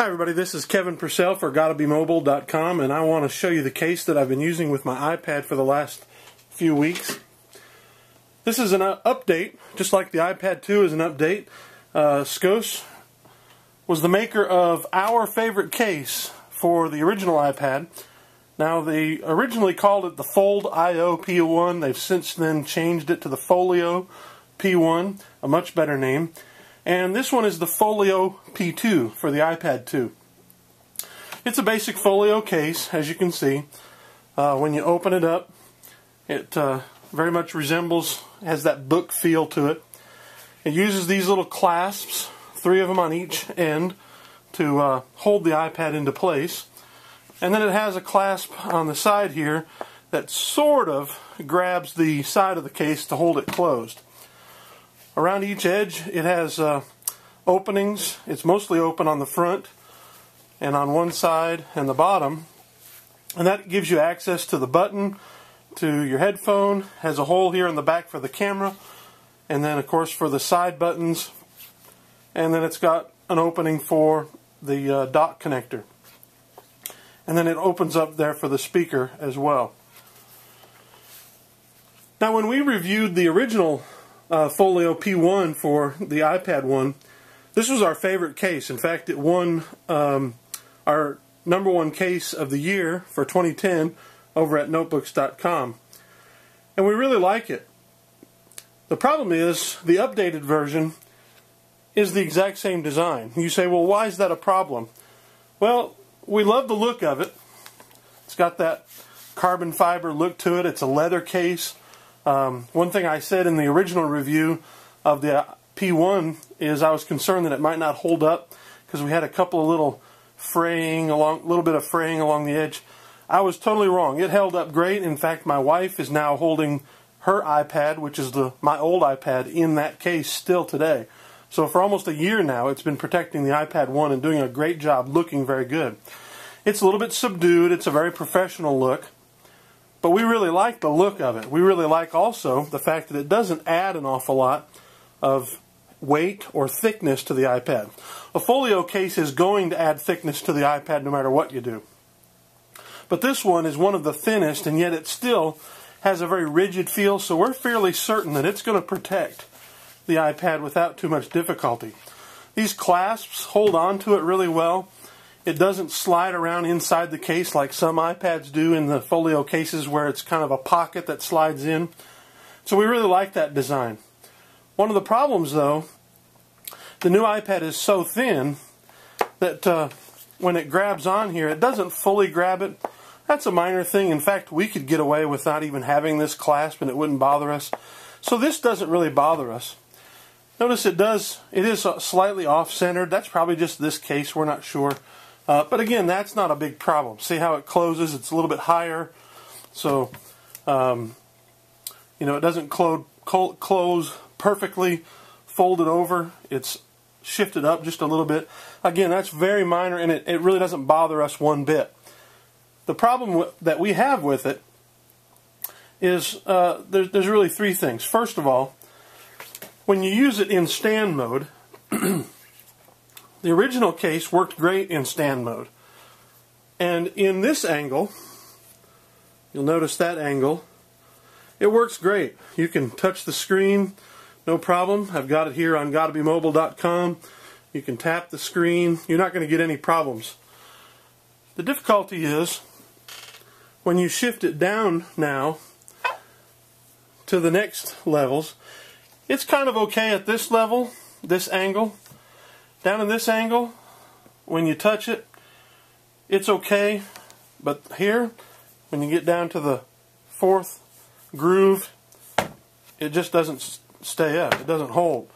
Hi everybody, this is Kevin Purcell for GottaBeMobile.com, and I want to show you the case that I've been using with my iPad for the last few weeks. This is an update, just like the iPad 2 is an update. Scosche was the maker of our favorite case for the original iPad. Now, they originally called it the Fold IO P1. They've since then changed it to the Folio P1, a much better name. And this one is the Folio P2 for the iPad 2. It's a basic folio case, as you can see. When you open it up, it very much resembles, has that book feel to it. It uses these little clasps, 3 of them on each end, to hold the iPad into place. And then it has a clasp on the side here that sort of grabs the side of the case to hold it closed. Around each edge it has openings. It's mostly open on the front and on one side and the bottom, and that gives you access to the button, to your headphone. Has a hole here in the back for the camera, and then of course for the side buttons, and then it's got an opening for the dock connector, and then it opens up there for the speaker as well. Now, when we reviewed the original Folio P1 for the iPad 1, this was our favorite case. In fact, it won our #1 case of the year for 2010 over at notebooks.com. And we really like it. The problem is the updated version is the exact same design. You say, well, why is that a problem? Well, we love the look of it. It's got that carbon fiber look to it. It's a leather case. One thing I said in the original review of the P1 is I was concerned that it might not hold up because we had a couple of little bit of fraying along the edge. I was totally wrong. It held up great. In fact, my wife is now holding her iPad, which is my old iPad, in that case still today. So for almost a year now, it's been protecting the iPad 1 and doing a great job, looking very good. It's a little bit subdued. It's a very professional look. But we really like the look of it. We really like also the fact that it doesn't add an awful lot of weight or thickness to the iPad. A folio case is going to add thickness to the iPad no matter what you do. But this one is one of the thinnest, and yet it still has a very rigid feel, so we're fairly certain that it's going to protect the iPad without too much difficulty. These clasps hold on to it really well. It doesn't slide around inside the case like some iPads do in the folio cases, where it's kind of a pocket that slides in. So we really like that design. One of the problems, though, the new iPad is so thin that when it grabs on here, it doesn't fully grab it. That's a minor thing. In fact, we could get away with not even having this clasp and it wouldn't bother us. So this doesn't really bother us. Notice it is slightly off-centered. That's probably just this case, we're not sure. But again, that's not a big problem. See how it closes? It's a little bit higher. So, it doesn't close perfectly folded over. It's shifted up just a little bit. Again, that's very minor, and it really doesn't bother us one bit. The problem that we have with it is there's really 3 things. First of all, when you use it in stand mode, the original case worked great in stand mode. And in this angle, you'll notice that angle, it works great. You can touch the screen, no problem. I've got it here on GottaBeMobile.com. You can tap the screen. You're not going to get any problems. The difficulty is when you shift it down now to the next levels, it's kind of okay at this level, this angle. Down in this angle, when you touch it, it's okay. But here, when you get down to the 4th groove, it just doesn't stay up. It doesn't hold.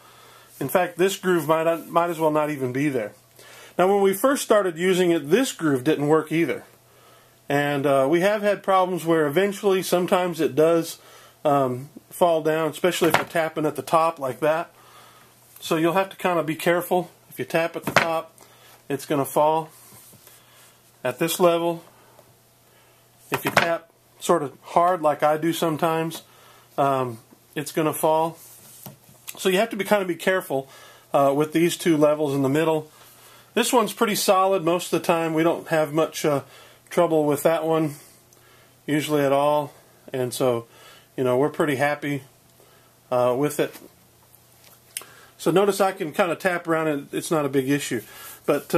In fact, this groove might as well not even be there. Now, when we first started using it, this groove didn't work either. And we have had problems where eventually, sometimes it does fall down, especially if you're tapping at the top like that. So you'll have to kind of be careful. If you tap at the top, it's going to fall. At this level, if you tap sort of hard like I do sometimes, it's going to fall. So you have to kind of be careful with these 2 levels in the middle. This one's pretty solid most of the time. We don't have much trouble with that one, usually at all. And so, you know, we're pretty happy with it. So notice I can kind of tap around and it's not a big issue. But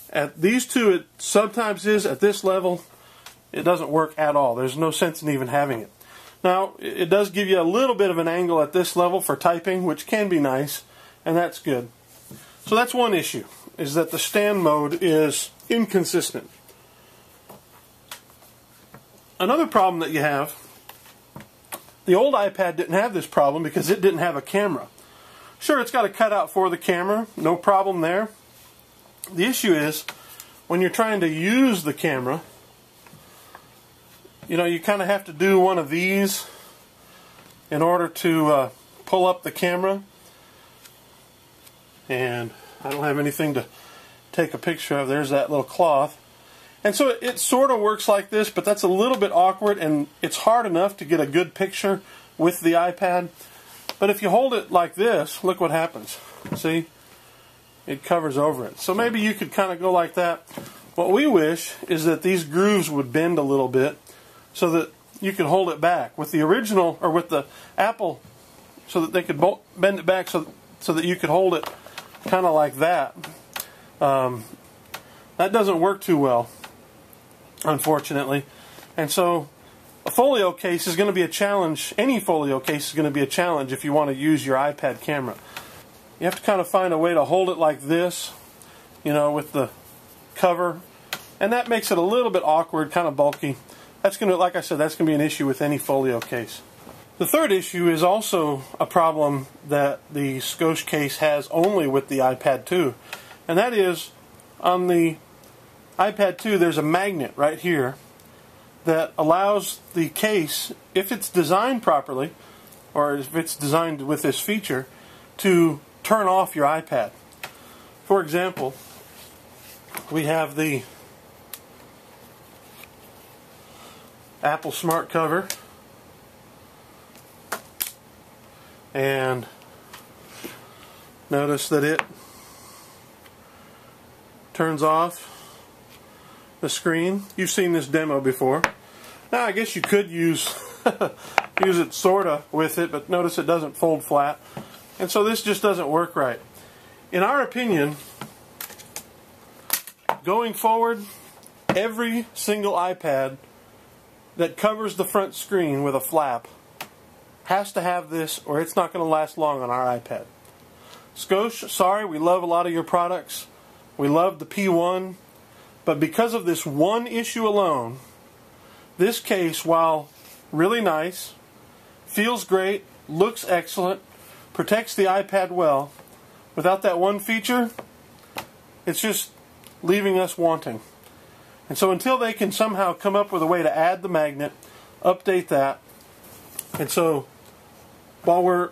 at these two, it sometimes is. At this level, it doesn't work at all. There's no sense in even having it. Now, it does give you a little bit of an angle at this level for typing, which can be nice, and that's good. So that's one issue, is that the stand mode is inconsistent. Another problem that you have, the old iPad didn't have this problem because it didn't have a camera. Sure, it's got a cutout for the camera, no problem there. The issue is, when you're trying to use the camera, you know, you kind of have to do one of these in order to pull up the camera. And I don't have anything to take a picture of. There's that little cloth. And so it sort of works like this, but that's a little bit awkward, and it's hard enough to get a good picture with the iPad. But if you hold it like this, look what happens. See? It covers over it. So maybe you could kind of go like that. What we wish is that these grooves would bend a little bit, so that you can hold it back. With the original, or with the Apple, so that they could bend it back so that you could hold it kind of like that. That doesn't work too well, unfortunately. And so a folio case is going to be a challenge. Any folio case is going to be a challenge if you want to use your iPad camera. You have to kind of find a way to hold it like this, you know, with the cover. And that makes it a little bit awkward, kind of bulky. That's going to, like I said, that's going to be an issue with any folio case. The third issue is also a problem that the Scosche case has only with the iPad 2. And that is, on the iPad 2, there's a magnet right here that allows the case, if it's designed properly, or if it's designed with this feature, to turn off your iPad. For example, we have the Apple Smart cover, and notice that it turns off the screen. You've seen this demo before. Now I guess you could use use it sorta with it, but notice it doesn't fold flat, and so this just doesn't work right. In our opinion, going forward, every single iPad that covers the front screen with a flap has to have this, or it's not going to last long on our iPad. Scosche, sorry, we love a lot of your products. We love the P1, but because of this one issue alone, this case, while really nice, feels great, looks excellent, protects the iPad well, without that one feature, it's just leaving us wanting. And so until they can somehow come up with a way to add the magnet, update that. And so while we're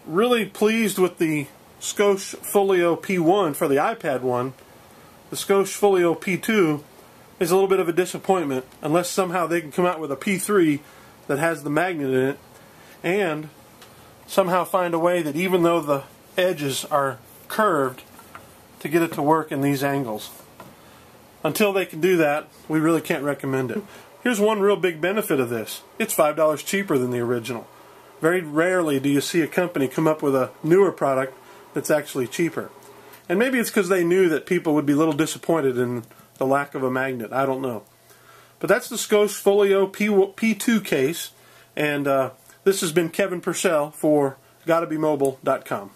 really pleased with the Scosche Folio P1 for the iPad one, the Scosche Folio P2 is a little bit of a disappointment unless somehow they can come out with a P3 that has the magnet in it, and somehow find a way that even though the edges are curved, to get it to work in these angles. Until they can do that, we really can't recommend it. Here's one real big benefit of this. It's $5 cheaper than the original. Very rarely do you see a company come up with a newer product that's actually cheaper. And maybe it's because they knew that people would be a little disappointed in the lack of a magnet. I don't know. But that's the Scosche Folio P2 case. And this has been Kevin Purcell for GottaBeMobile.com.